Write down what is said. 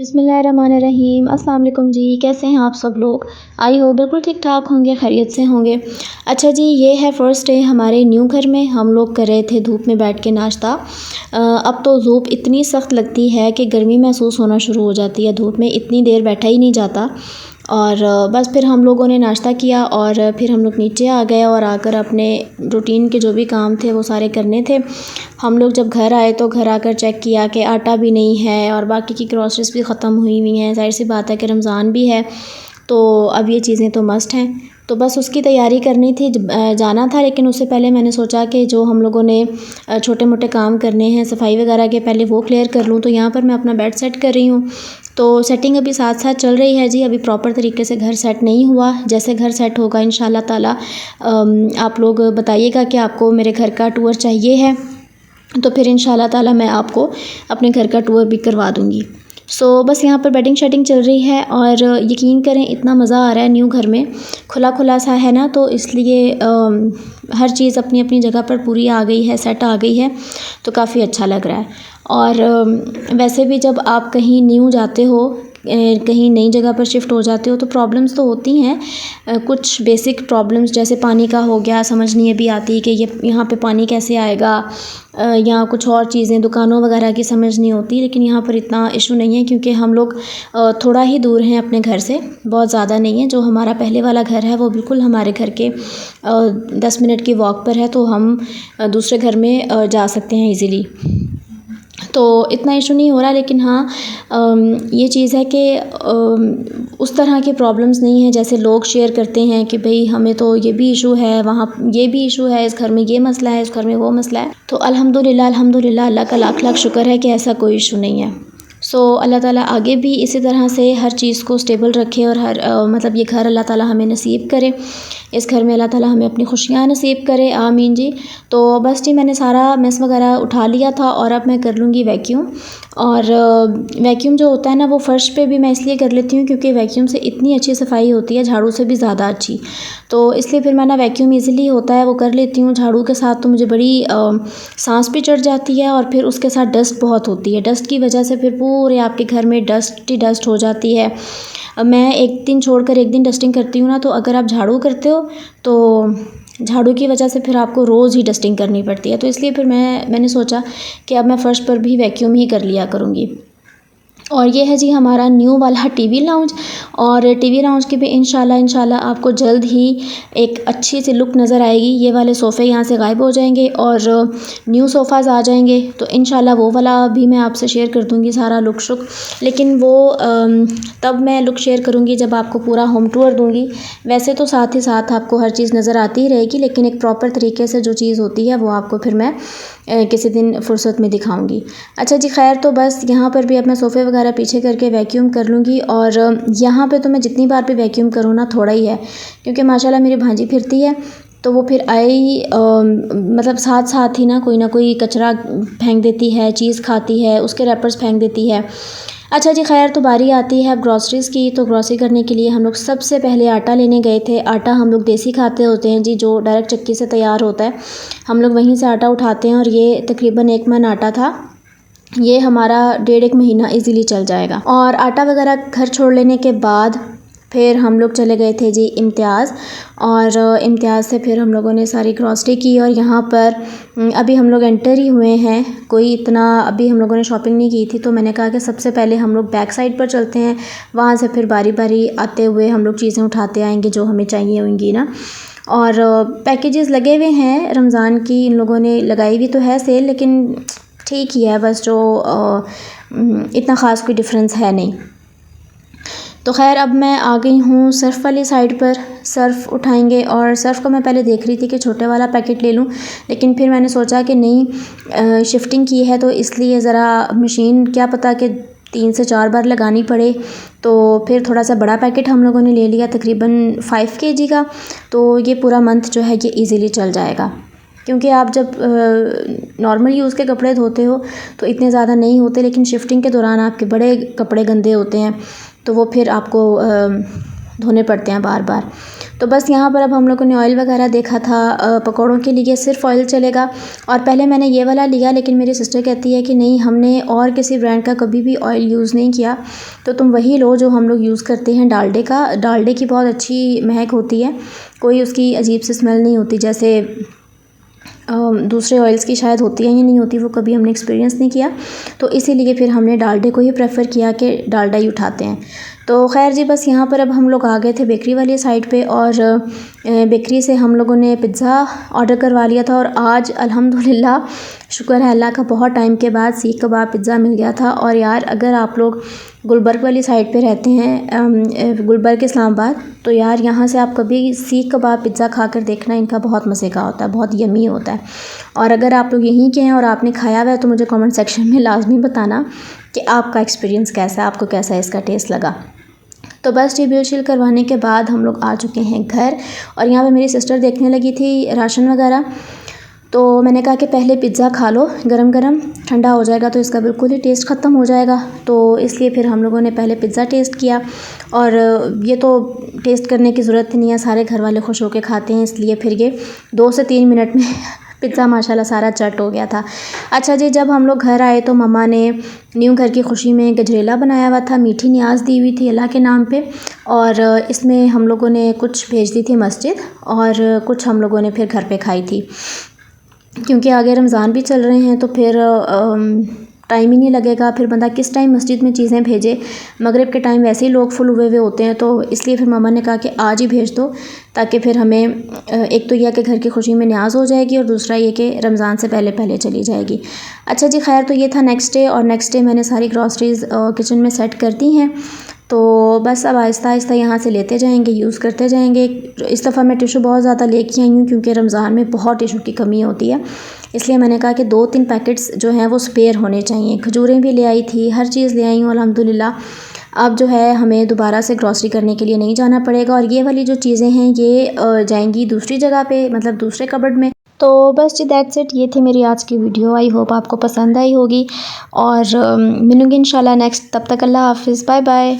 बिस्मिल्लाहिर्रहमानिर्रहीम। अस्सलाम वालेकुम जी, कैसे हैं आप सब लोग। आई हो बिल्कुल ठीक ठाक होंगे, खैरियत से होंगे। अच्छा जी, ये है फ़र्स्ट डे हमारे न्यू घर में। हम लोग कर रहे थे धूप में बैठ के नाश्ता। अब तो धूप इतनी सख्त लगती है कि गर्मी महसूस होना शुरू हो जाती है। धूप में इतनी देर बैठा ही नहीं जाता। और बस फिर हम लोगों ने नाश्ता किया और फिर हम लोग नीचे आ गए और आकर अपने रूटीन के जो भी काम थे वो सारे करने थे। हम लोग जब घर आए तो घर आकर चेक किया कि आटा भी नहीं है और बाकी की ग्रॉसरीज भी ख़त्म हुई हुई हैं। ज़ाहिर सी बात है कि रमज़ान भी है, तो अब ये चीज़ें तो मस्ट हैं। तो बस उसकी तैयारी करनी थी, जाना था। लेकिन उससे पहले मैंने सोचा कि जो हम लोगों ने छोटे मोटे काम करने हैं सफाई वगैरह के, पहले वो क्लियर कर लूँ। तो यहाँ पर मैं अपना बेड सेट कर रही हूँ। तो सेटिंग अभी साथ साथ चल रही है जी। अभी प्रॉपर तरीके से घर सेट नहीं हुआ। जैसे घर सेट होगा इंशाल्लाह ताला आप लोग बताइएगा कि आपको मेरे घर का टूर चाहिए है, तो फिर इंशाल्लाह ताला मैं आपको अपने घर का टूर भी करवा दूँगी। बस यहाँ पर बेडिंग शेडिंग चल रही है और यकीन करें इतना मज़ा आ रहा है न्यू घर में। खुला खुला सा है ना, तो इसलिए हर चीज़ अपनी अपनी जगह पर पूरी आ गई है, सेट आ गई है, तो काफ़ी अच्छा लग रहा है। और वैसे भी जब आप कहीं न्यू जाते हो, कहीं नई जगह पर शिफ्ट हो जाते हो, तो प्रॉब्लम्स तो होती हैं। कुछ बेसिक प्रॉब्लम्स जैसे पानी का हो गया, समझ नहीं अभी आती कि ये यहाँ पे पानी कैसे आएगा, या कुछ और चीज़ें दुकानों वगैरह की समझ नहीं होती। लेकिन यहाँ पर इतना इशू नहीं है क्योंकि हम लोग थोड़ा ही दूर हैं अपने घर से, बहुत ज़्यादा नहीं है। जो हमारा पहले वाला घर है वो बिल्कुल हमारे घर के 10 मिनट की वॉक पर है, तो हम दूसरे घर में जा सकते हैं ईज़िली। तो इतना इशू नहीं हो रहा। लेकिन हाँ, ये चीज़ है कि उस तरह की प्रॉब्लम्स नहीं है जैसे लोग शेयर करते हैं कि भाई हमें तो ये भी इशू है, वहाँ ये भी इशू है, इस घर में ये मसला है, इस घर में वो मसला है। तो अल्हम्दुलिल्लाह अल्हम्दुलिल्लाह, अल्लाह का लाख लाख शुक्र है कि ऐसा कोई इशू नहीं है। अल्लाह ताला आगे भी इसी तरह से हर चीज़ को स्टेबल रखे और हर मतलब ये घर अल्लाह ताला हमें नसीब करे। इस घर में अल्लाह ताला हमें अपनी खुशियाँ नसीब करे, आमीन जी। तो बस जी, मैंने सारा मेस वगैरह उठा लिया था और अब मैं कर लूँगी वैक्यूम। और वैक्यूम जो होता है ना, वो फ़र्श पे भी मैं इसलिए कर लेती हूँ क्योंकि वैक्यूम से इतनी अच्छी सफाई होती है, झाड़ू से भी ज़्यादा अच्छी। तो इसलिए फिर मैं ना वैक्यूम ईज़िली होता है वो कर लेती हूँ। झाड़ू के साथ तो मुझे बड़ी सांस भी चढ़ जाती है और फिर उसके साथ डस्ट बहुत होती है। डस्ट की वजह से फिर पूरे आपके घर में डस्ट ही डस्ट हो जाती है। मैं एक दिन छोड़कर एक दिन डस्टिंग करती हूँ ना, तो अगर आप झाड़ू करते हो तो झाड़ू की वजह से फिर आपको रोज़ ही डस्टिंग करनी पड़ती है। तो इसलिए फिर मैंने सोचा कि अब मैं फ़र्श पर भी वैक्यूम ही कर लिया करूँगी। और ये है जी हमारा न्यू वाला टीवी लाउंज। और टीवी लाउंज की भी इंशाल्लाह आपको जल्द ही एक अच्छी सी लुक नज़र आएगी। ये वाले सोफ़े यहाँ से गायब हो जाएंगे और न्यू सोफ़ाज़ आ जाएंगे, तो इंशाल्लाह वो वाला भी मैं आपसे शेयर कर दूँगी सारा लुक शुक। लेकिन वो तब मैं लुक शेयर करूँगी जब आपको पूरा होम टूर दूँगी। वैसे तो साथ ही साथ आपको हर चीज़ नज़र आती ही रहेगी, लेकिन एक प्रॉपर तरीके से जो चीज़ होती है वो आपको फिर मैं किसी दिन फुर्सत में दिखाऊंगी। अच्छा जी, खैर, तो बस यहाँ पर भी अब मैं सोफ़े वगैरह पीछे करके वैक्यूम कर लूँगी। और यहाँ पे तो मैं जितनी बार भी वैक्यूम करूँ ना, थोड़ा ही है क्योंकि माशाल्लाह मेरी भांजी फिरती है, तो वो फिर आई मतलब साथ साथ ही ना कोई कचरा फेंक देती है, चीज़ खाती है, उसके रैपर्स फेंक देती है। अच्छा जी, खैर, तो बारी आती है अब ग्रॉसरीज़ की। तो ग्रॉसरी करने के लिए हम लोग सबसे पहले आटा लेने गए थे। आटा हम लोग देसी खाते होते हैं जी, जो डायरेक्ट चक्की से तैयार होता है, हम लोग वहीं से आटा उठाते हैं। और ये तकरीबन 1 मन आटा था। ये हमारा 1.5 महीना इजीली चल जाएगा। और आटा वगैरह घर छोड़ लेने के बाद फिर हम लोग चले गए थे जी इम्तियाज़। और इम्तियाज़ से फिर हम लोगों ने सारी ग्रॉसरी की। और यहाँ पर अभी हम लोग एंटर ही हुए हैं, कोई इतना अभी हम लोगों ने शॉपिंग नहीं की थी। तो मैंने कहा कि सबसे पहले हम लोग बैक साइड पर चलते हैं, वहाँ से फिर बारी बारी आते हुए हम लोग चीज़ें उठाते आएंगे जो हमें चाहिए होंगी ना। और पैकेजेस लगे हुए हैं रमज़ान की, इन लोगों ने लगाई हुई तो है सेल, लेकिन ठीक ही है, बस जो इतना ख़ास कोई डिफरेंस है नहीं। तो खैर, अब मैं आ गई हूँ सर्फ़ वाली साइड पर। सर्फ़ उठाएंगे और सर्फ़ का मैं पहले देख रही थी कि छोटे वाला पैकेट ले लूँ, लेकिन फिर मैंने सोचा कि नहीं, शिफ्टिंग की है तो इसलिए ज़रा मशीन क्या पता कि 3 से 4 बार लगानी पड़े। तो फिर थोड़ा सा बड़ा पैकेट हम लोगों ने ले लिया, तकरीबन 5 kg का। तो ये पूरा मंथ जो है ये ईज़िली चल जाएगा, क्योंकि आप जब नॉर्मल यूज़ के कपड़े धोते हो तो इतने ज़्यादा नहीं होते, लेकिन शिफ्टिंग के दौरान आपके बड़े कपड़े गंदे होते हैं, तो वो फिर आपको धोने पड़ते हैं बार बार। तो बस यहाँ पर अब हम लोगों ने ऑयल वगैरह देखा था पकौड़ों के लिए सिर्फ ऑयल चलेगा, और पहले मैंने ये वाला लिया, लेकिन मेरी सिस्टर कहती है कि नहीं, हमने और किसी ब्रांड का कभी भी ऑयल यूज़ नहीं किया, तो तुम वही लो जो हम लोग यूज़ करते हैं डालडे का। डालडे की बहुत अच्छी महक होती है, कोई उसकी अजीब सी स्मेल नहीं होती जैसे दूसरे ऑयल्स की शायद होती है या नहीं होती, वो कभी हमने एक्सपीरियंस नहीं किया। तो इसीलिए फिर हमने डालडे को ही प्रेफर किया कि डालडा ही उठाते हैं। तो खैर जी, बस यहाँ पर अब हम लोग आ गए थे बेकरी वाली साइड पे, और बेकरी से हम लोगों ने पिज़्ज़ा ऑर्डर करवा लिया था। और आज अल्हम्दुलिल्लाह शुक्र है अल्लाह का, बहुत टाइम के बाद सीख कबाब पिज़्ज़ा मिल गया था। और यार, अगर आप लोग गुलबर्ग वाली साइड पे रहते हैं, गुलबर्ग इस्लामाबाद, तो यार यहाँ से आप कभी सीख कबाब पिज़्ज़ा खा कर देखना, इनका बहुत मज़े का होता है, बहुत यमी होता है। और अगर आप लोग यहीं के हैं और आपने खाया हुआ है तो मुझे कमेंट सेक्शन में लाजमी बताना कि आपका एक्सपीरियंस कैसा है, आपको कैसा इसका टेस्ट लगा। तो बस ये बिल शिल करवाने के बाद हम लोग आ चुके हैं घर, और यहाँ पे मेरी सिस्टर देखने लगी थी राशन वगैरह। तो मैंने कहा कि पहले पिज़्ज़ा खा लो गरम गरम, ठंडा हो जाएगा तो इसका बिल्कुल ही टेस्ट ख़त्म हो जाएगा। तो इसलिए फिर हम लोगों ने पहले पिज़्ज़ा टेस्ट किया, और ये तो टेस्ट करने की ज़रूरत ही नहीं है, सारे घर वाले खुश होकर खाते हैं, इसलिए फिर ये 2 से 3 मिनट में पिज़्ज़ा माशाल्लाह सारा चट हो गया था। अच्छा जी, जब हम लोग घर आए तो मम्मा ने न्यू घर की खुशी में गजरेला बनाया हुआ था, मीठी न्याज दी हुई थी अल्लाह के नाम पे, और इसमें हम लोगों ने कुछ भेज दी थी मस्जिद, और कुछ हम लोगों ने फिर घर पे खाई थी, क्योंकि आगे रमज़ान भी चल रहे हैं तो फिर टाइम ही नहीं लगेगा, फिर बंदा किस टाइम मस्जिद में चीज़ें भेजे। मगरिब के टाइम वैसे ही लोग फुल हुए हुए होते हैं, तो इसलिए फिर मम्मा ने कहा कि आज ही भेज दो, ताकि फिर हमें एक तो यह कि घर की खुशी में न्याज हो जाएगी, और दूसरा ये कि रमज़ान से पहले पहले चली जाएगी। अच्छा जी, खैर, तो ये था नेक्स्ट डे, और नेक्स्ट डे मैंने सारी ग्रॉसरीज़ किचन में सेट कर दी हैं। तो बस अब आहिस्ता आहिस्ता यहाँ से लेते जाएंगे, यूज़ करते जाएंगे। इस दफ़ा मैं टिशू बहुत ज़्यादा लेके आई हूँ, क्योंकि रमज़ान में बहुत टिशू की कमी होती है, इसलिए मैंने कहा कि 2-3 पैकेट्स जो हैं वो स्पेयर होने चाहिए। खजूरें भी ले आई थी, हर चीज़ ले आई हूँ अल्हम्दुलिल्लाह। अब जो है हमें दोबारा से ग्रॉसरी करने के लिए नहीं जाना पड़ेगा, और ये वाली जो चीज़ें हैं ये जाएंगी दूसरी जगह पे, मतलब दूसरे कबर्ड में। तो बस जी, दैट्स इट, ये थी मेरी आज की वीडियो। आई होप आपको पसंद आई होगी, और मिलूँगी इंशाल्लाह नेक्स्ट। तब तक अल्लाह हाफ़िज़, बाय बाय।